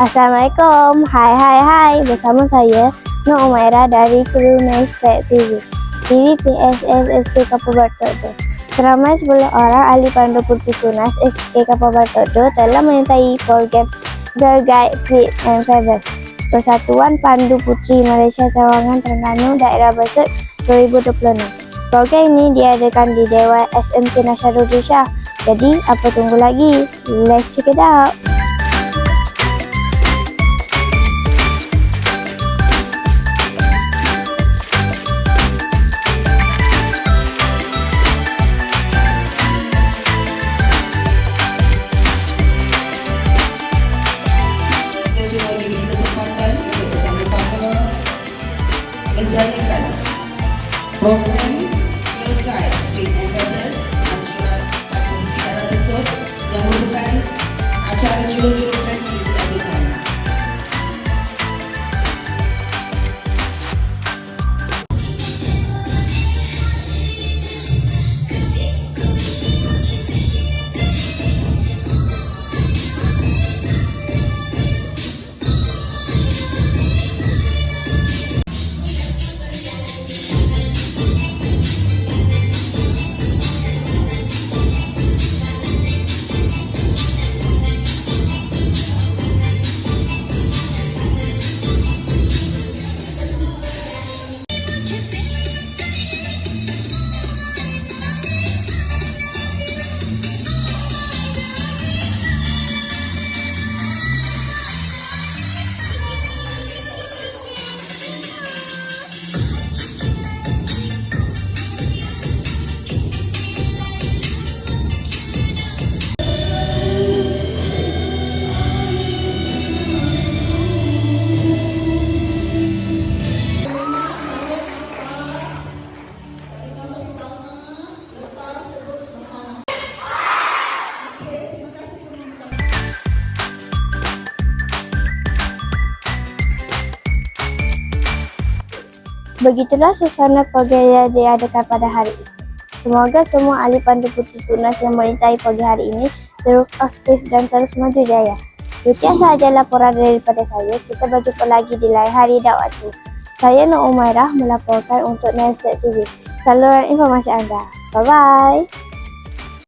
Assalamualaikum, hai, bersama saya Nur Umairah dari kru Nasdaq TV, TV PSS SK Kapal Bertodo. Seramai 10 orang ahli pandu putri tunas SK Kapal Bertodo telah menyertai program Girl Guide Fit and Fabulous Persatuan Pandu Putri Malaysia Sawangan Terengganu Daerah Besut 2026. Program ini diadakan di Dewan SMK Nasyarudin Shah. Jadi, apa tunggu lagi? Let's check it out! Kita semua diberi kesempatan untuk bersama-sama menjalankan program Girl Guide Fit and Fabulous Anjuran Pandu Putri Daerah Besut yang merupakan acara julung-julung kali diadakan. Begitulah suasana program yang diadakan pada hari ini. Semoga semua ahli pandu putri tunas yang menyertai program hari ini terus aktif dan terus maju jaya. Demikian sahaja laporan daripada saya. Kita berjumpa lagi di lain hari dan waktu. Saya Nur Umairah melaporkan untuk Nasdaq TV. Saluran informasi anda. Bye-bye.